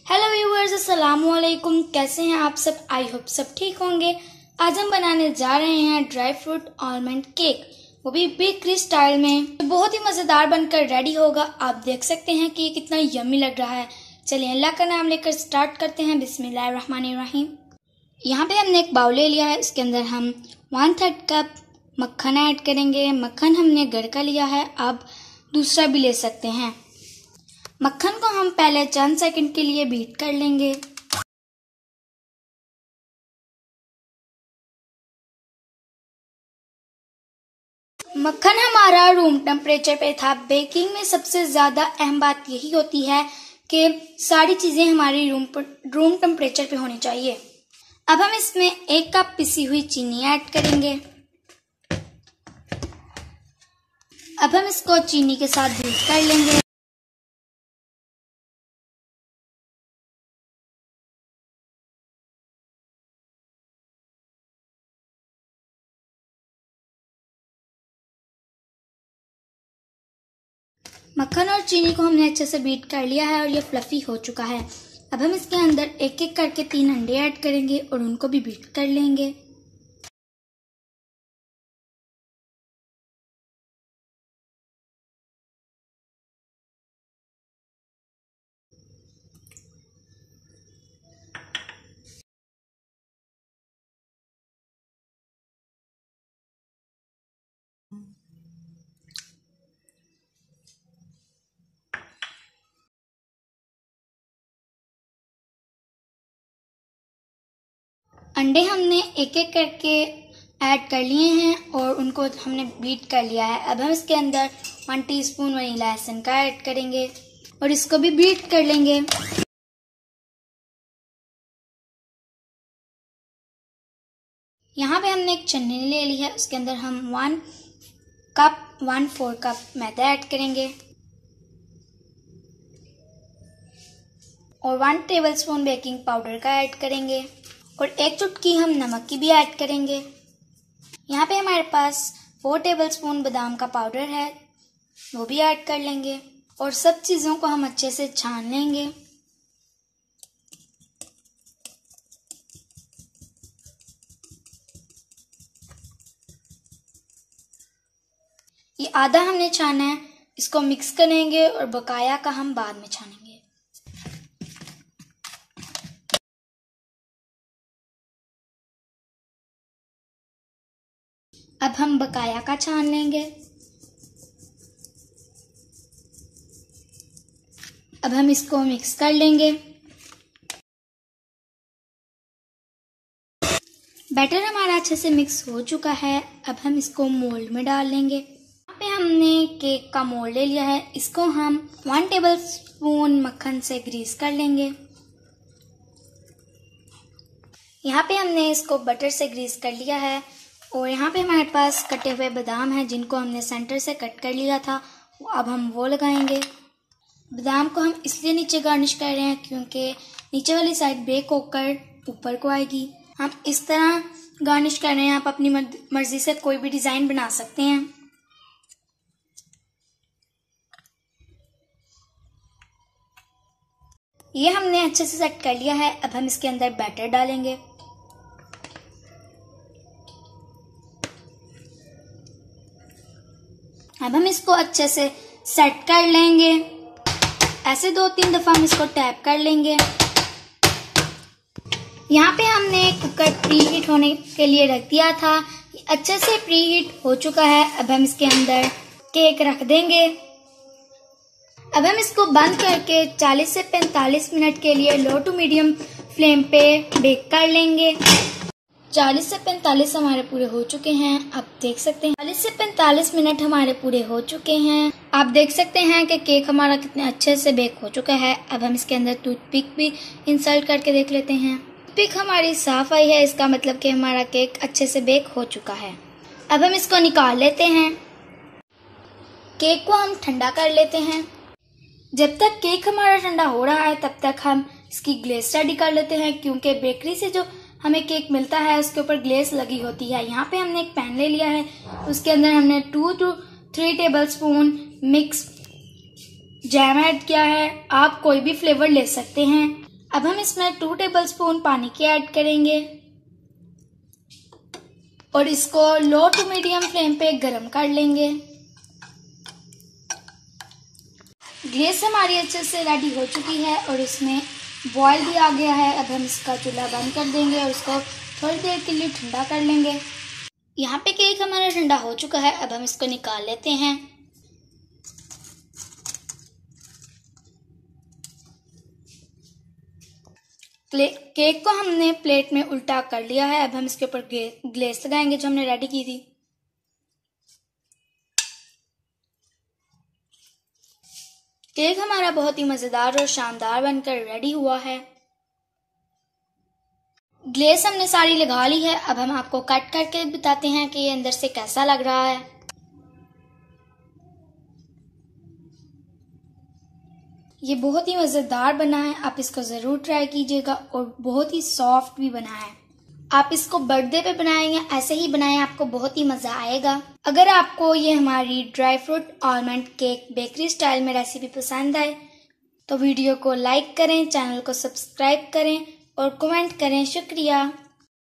Hello viewers, अस्सलाम वालेकुम। कैसे हैं आप सब? आई होप सब ठीक होंगे। आज हम बनाने जा रहे हैं ड्राई फ्रूट आलमंड केक, वो भी बेकरी स्टाइल में। बहुत ही मज़ेदार बनकर रेडी होगा। आप देख सकते हैं कि ये कितना यम्मी लग रहा है। चलिए अल्लाह का नाम लेकर स्टार्ट करते हैं। बिस्मिल्लाहिर्रहमानिर्रहीम। यहाँ पे हमने एक बाउल ले लिया है, इसके अंदर हम 1/3 कप मक्खन ऐड करेंगे। मक्खन हमने घर का लिया है, आप दूसरा भी ले सकते हैं। मक्खन को हम पहले चंद सेकंड के लिए बीट कर लेंगे। मक्खन हमारा रूम टेम्परेचर पे था। बेकिंग में सबसे ज़्यादा अहम बात यही होती है कि सारी चीज़ें हमारी रूम टेम्परेचर पे होनी चाहिए। अब हम इसमें 1 कप पिसी हुई चीनी ऐड करेंगे। अब हम इसको चीनी के साथ बीट कर लेंगे। मक्खन और चीनी को हमने अच्छे से बीट कर लिया है और ये फ्लफी हो चुका है। अब हम इसके अंदर एक एक करके 3 अंडे ऐड करेंगे और उनको भी बीट कर लेंगे। अंडे हमने एक एक करके ऐड कर लिए हैं और उनको हमने बीट कर लिया है। अब हम इसके अंदर 1 टीस्पून वनीला एसेंस का ऐड करेंगे और इसको भी बीट कर लेंगे। यहाँ पे हमने एक छन्नी ले ली है, उसके अंदर हम 1/4 कप मैदा ऐड करेंगे और 1 टेबलस्पून बेकिंग पाउडर का ऐड करेंगे और 1 चुटकी हम नमक की भी ऐड करेंगे। यहाँ पे हमारे पास 4 टेबलस्पून बादाम का पाउडर है, वो भी ऐड कर लेंगे और सब चीज़ों को हम अच्छे से छान लेंगे। ये आधा हमने छाना है, इसको मिक्स करेंगे और बकाया का हम बाद में छानेंगे। अब हम बकाया का छान लेंगे। अब हम इसको मिक्स कर लेंगे। बैटर हमारा अच्छे से मिक्स हो चुका है। अब हम इसको मोल्ड में डाल लेंगे। यहाँ पे हमने केक का मोल्ड ले लिया है, इसको हम 1 टेबलस्पून मक्खन से ग्रीस कर लेंगे। यहाँ पे हमने इसको बटर से ग्रीस कर लिया है और यहाँ पे हमारे पास कटे हुए बादाम हैं, जिनको हमने सेंटर से कट कर लिया था। अब हम वो लगाएंगे। बादाम को हम इसलिए नीचे गार्निश कर रहे हैं क्योंकि नीचे वाली साइड बेक होकर ऊपर को आएगी। हम इस तरह गार्निश कर रहे हैं। आप अपनी मर्जी से कोई भी डिज़ाइन बना सकते हैं। ये हमने अच्छे से सेट कर लिया है। अब हम इसके अंदर बैटर डालेंगे। अब हम इसको अच्छे से सेट कर लेंगे। ऐसे 2-3 दफ़ा हम इसको टैप कर लेंगे। यहाँ पे हमने कुकर प्री हीट होने के लिए रख दिया था, अच्छे से प्री हीट हो चुका है। अब हम इसके अंदर केक रख देंगे। अब हम इसको बंद करके 40 से 45 मिनट के लिए लो टू मीडियम फ्लेम पे बेक कर लेंगे। 40 से 45 हमारे पूरे हो चुके हैं। आप देख सकते हैं 40 से 45 मिनट हमारे पूरे हो चुके हैं। आप देख सकते हैं कि केक हमारा कितने अच्छे से बेक हो चुका है। अब हम इसके अंदर टूथपिक भी इंसर्ट करके देख लेते हैं। टूथपिक हमारी साफ आई है, इसका मतलब कि हमारा केक अच्छे से बेक हो चुका है। अब हम इसको निकाल लेते हैं। केक को हम ठंडा कर लेते हैं। जब तक केक हमारा ठंडा हो रहा है तब तक हम इसकी ग्लेज रेडी कर लेते हैं, क्योंकि बेकरी से जो हमें केक मिलता है उसके ऊपर ग्लेज लगी होती है। यहाँ पे हमने एक पैन ले लिया है, उसके अंदर हमने 2 to 3 tablespoon mix jam add किया है। आप कोई भी फ्लेवर ले सकते हैं। अब हम इसमें 2 टेबलस्पून पानी के ऐड करेंगे और इसको लो टू मीडियम फ्लेम पे गर्म कर लेंगे। ग्लेस हमारी अच्छे से रेडी हो चुकी है और इसमें बॉयल भी आ गया है। अब हम इसका चूल्हा बंद कर देंगे और इसको थोड़ी देर के लिए ठंडा कर लेंगे। यहाँ पे केक हमारा ठंडा हो चुका है। अब हम इसको निकाल लेते हैं। केक को हमने प्लेट में उल्टा कर लिया है। अब हम इसके ऊपर ग्लेस लगाएंगे जो हमने रेडी की थी। केक हमारा बहुत ही मजेदार और शानदार बनकर रेडी हुआ है। ग्लेस हमने सारी लगा ली है। अब हम आपको कट करके बताते हैं कि ये अंदर से कैसा लग रहा है। ये बहुत ही मज़ेदार बना है, आप इसको ज़रूर ट्राई कीजिएगा और बहुत ही सॉफ्ट भी बना है। आप इसको बर्थडे पे बनाएं या ऐसे ही बनाएं, आपको बहुत ही मज़ा आएगा। अगर आपको ये हमारी dry fruit almond cake bakery style में रेसिपी पसंद आए तो वीडियो को लाइक करें, चैनल को सब्सक्राइब करें और कमेंट करें। शुक्रिया।